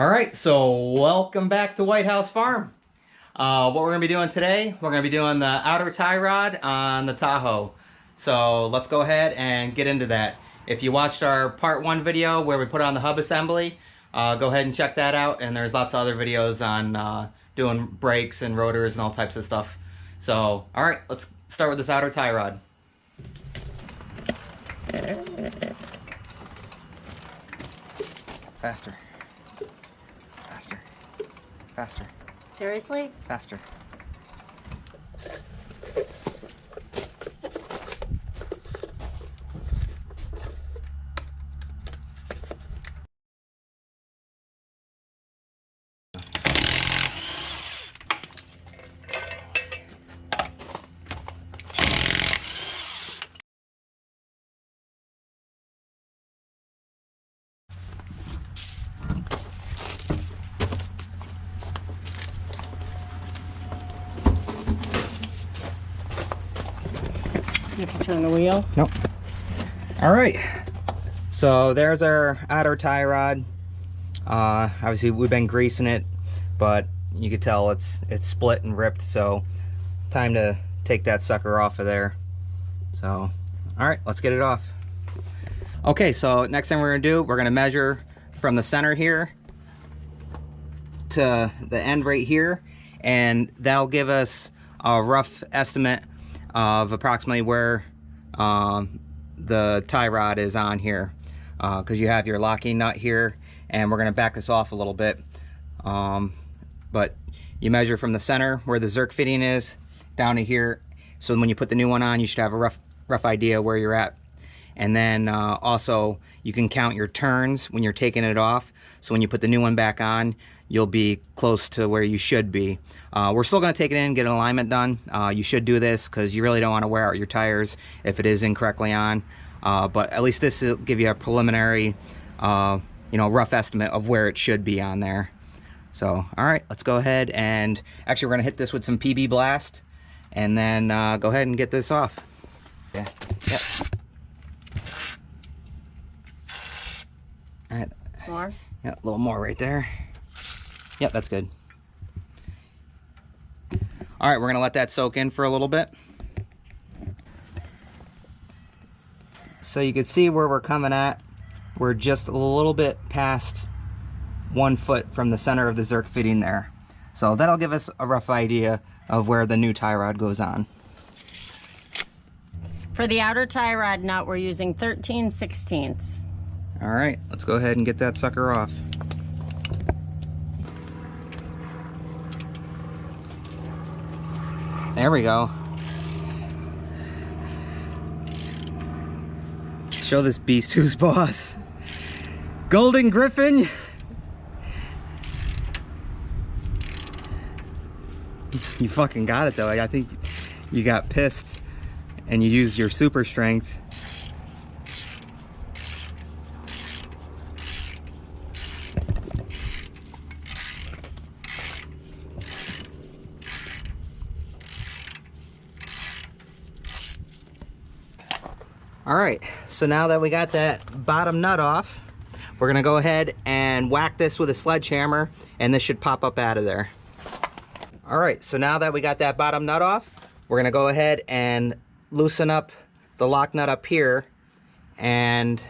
All right, so welcome back to White House Farm. What we're going to be doing today, we're going to be doing the outer tie rod on the Tahoe. So let's go ahead and get into that. If you watched our part 1 video where we put on the hub assembly, go ahead and check that out. And there's lots of other videos on doing brakes and rotors and all types of stuff. So, all right, let's start with this outer tie rod. Faster. Faster. Faster. Seriously? Faster. You have to turn the wheel? Nope. All right. So there's our outer tie rod. Obviously we've been greasing it, but you can tell it's split and ripped. So time to take that sucker off of there. So, all right, let's get it off. Okay, so next thing we're gonna do, we're gonna measure from the center here to the end right here, and that'll give us a rough estimate of approximately where the tie rod is on here, because you have your locking nut here, and we're going to back this off a little bit, but you measure from the center where the Zerk fitting is down to here, so when you put the new one on you should have a rough idea where you're at. And then also you can count your turns when you're taking it off, so when you put the new one back on you'll be close to where you should be. We're still going to take it in and get an alignment done. You should do this because you really don't want to wear out your tires if it is incorrectly on, but at least this will give you a preliminary rough estimate of where it should be on there. So all right, let's go ahead and actually we're going to hit this with some PB Blast and then go ahead and get this off. Yeah. Yep. All right. More? Yeah, a little more right there. Yep, that's good. All right, we're gonna let that soak in for a little bit. So you can see where we're coming at. We're just a little bit past 1 foot from the center of the Zerk fitting there. So that'll give us a rough idea of where the new tie rod goes on. For the outer tie rod nut, we're using 13/16. All right, let's go ahead and get that sucker off. There we go. Show this beast who's boss. Golden Griffin. You fucking got it though. I think you got pissed and you used your super strength. All right, so now that we got that bottom nut off, we're gonna go ahead and whack this with a sledgehammer and this should pop up out of there. All right, so now that we got that bottom nut off, we're gonna go ahead and loosen up the lock nut up here and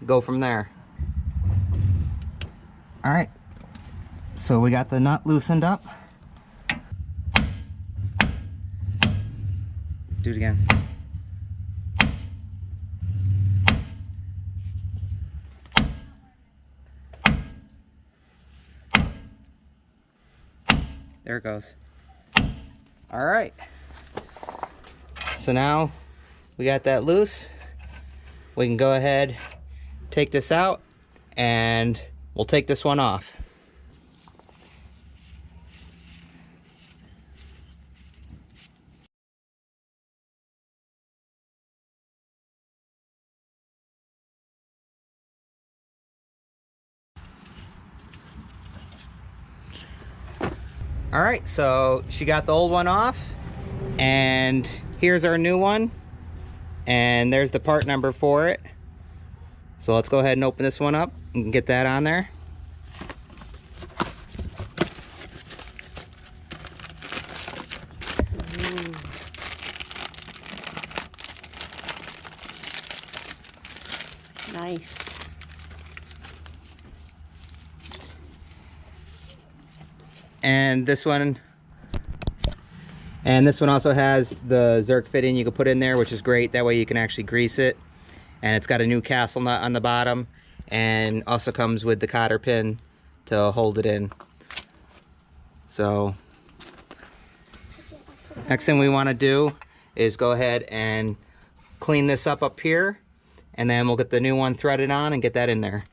go from there. All right, so we got the nut loosened up. Do it again. There it goes. All right. So now we got that loose. We can go ahead, take this out, and we'll take this one off. All right, so she got the old one off, and here's our new one, and there's the part number for it. So let's go ahead and open this one up and get that on there. Nice. And this one also has the Zerk fitting you can put in there, which is great. That way you can actually grease it. And it's got a new castle nut on the bottom, and also comes with the cotter pin to hold it in. So next thing we want to do is go ahead and clean this up here, and then we'll get the new one threaded on and get that in there.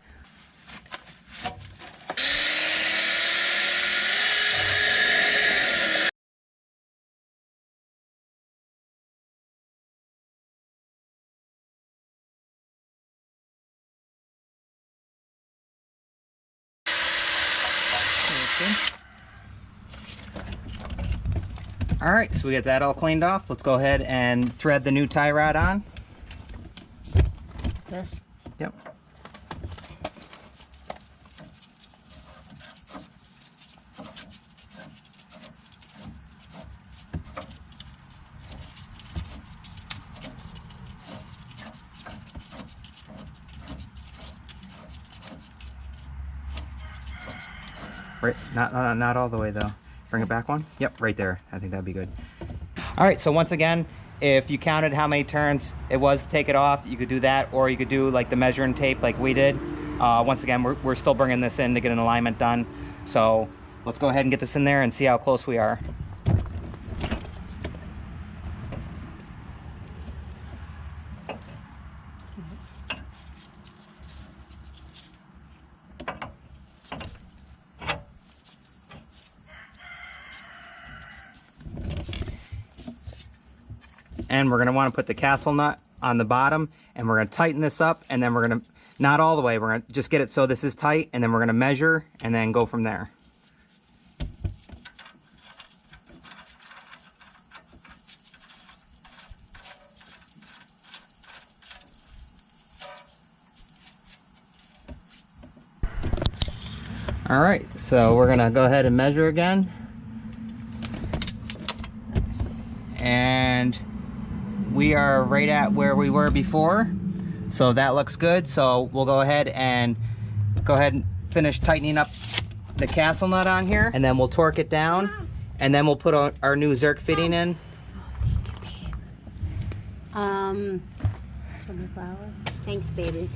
All right, so we get that all cleaned off. Let's go ahead and thread the new tie rod on. This? Yep. Right, not all the way though. Bring it back one. Yep, right there. I think that'd be good. All right, so once again, if you counted how many turns it was to take it off, you could do that, or you could do like the measuring tape like we did. Once again, we're still bringing this in to get an alignment done. So let's go ahead and get this in there and see how close we are. And we're going to want to put the castle nut on the bottom, and we're going to tighten this up, and then we're going to, not all the way, we're going to just get it so this is tight, and then we're going to measure and then go from there. All right, so we're going to go ahead and measure again. And we are right at where we were before, so that looks good. So we'll go ahead and finish tightening up the castle nut on here, and then we'll torque it down, and then we'll put our new Zerk fitting in. Thanks, baby.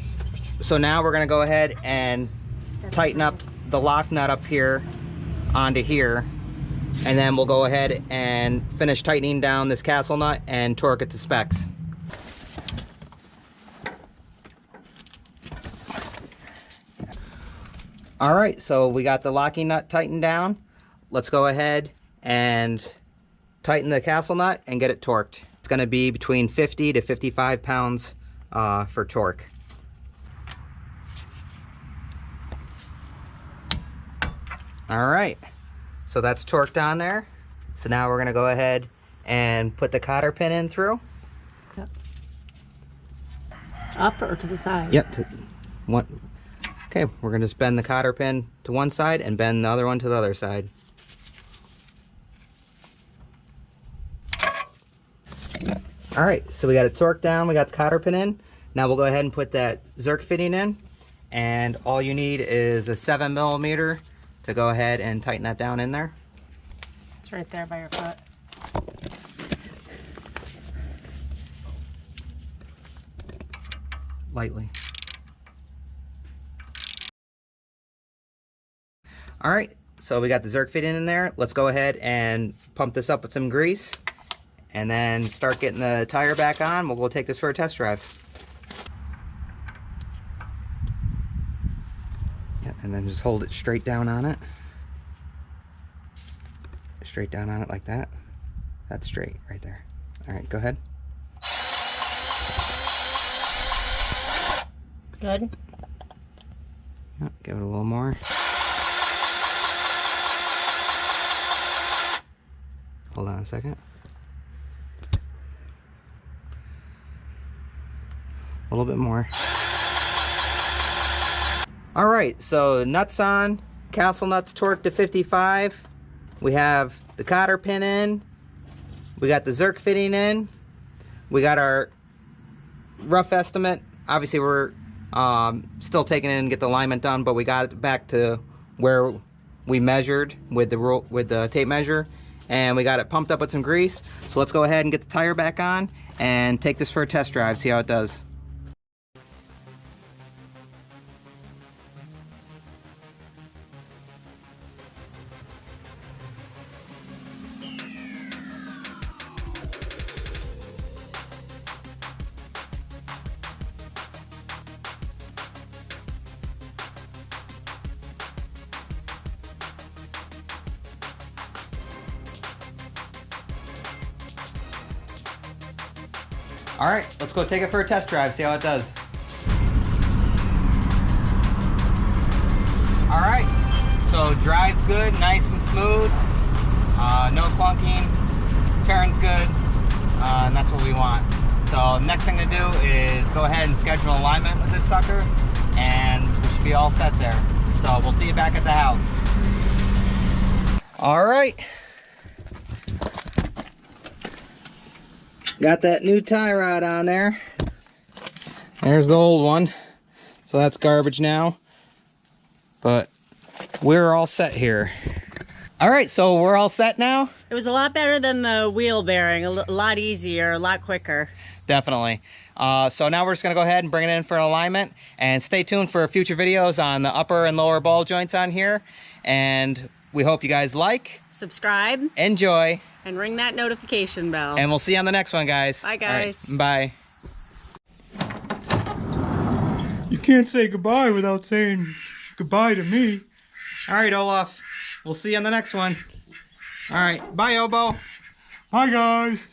So now we're gonna go ahead and tighten up the lock nut up here onto here, and then we'll go ahead and finish tightening down this castle nut and torque it to specs. All right, so we got the locking nut tightened down. Let's go ahead and tighten the castle nut and get it torqued. It's gonna be between 50 to 55 pounds for torque. All right, so that's torqued on there. So now we're gonna go ahead and put the cotter pin in through. Yep. Up or to the side? Yep. Okay, we're gonna just bend the cotter pin to one side and bend the other one to the other side. All right, so we got it torqued down, we got the cotter pin in. Now we'll go ahead and put that Zerk fitting in, and all you need is a 7mm to go ahead and tighten that down in there. It's right there by your foot. Lightly. All right, so we got the Zerk fitting in there. Let's go ahead and pump this up with some grease, and then start getting the tire back on. We'll go take this for a test drive. Yeah, and then just hold it straight down on it. Straight down on it like that. That's straight right there. All right, go ahead. Good. Yep, give it a little more. Hold on a second. A little bit more. All right, so nuts on, castle nuts torqued to 55. We have the cotter pin in. We got the Zerk fitting in. We got our rough estimate. Obviously we're Still taking it and get the alignment done, but we got it back to where we measured with the tape measure, and we got it pumped up with some grease. So let's go ahead and get the tire back on and take this for a test drive, see how it does. All right, let's go take it for a test drive, see how it does. All right, so drive's good, nice and smooth, no clunking, turns good, and that's what we want. So next thing to do is go ahead and schedule alignment with this sucker, and we should be all set there. So we'll see you back at the house. All right. Got that new tie rod on there. There's the old one. So that's garbage now. But we're all set here. All right, so we're all set now? It was a lot better than the wheel bearing, a lot easier, a lot quicker. Definitely. So now we're just gonna go ahead and bring it in for an alignment, and stay tuned for future videos on the upper and lower ball joints on here. And we hope you guys like, subscribe, enjoy, and ring that notification bell. and we'll see you on the next one, guys. Bye, guys. All right, bye. You can't say goodbye without saying goodbye to me. All right, Olaf. We'll see you on the next one. All right, bye, Obo. Bye, guys.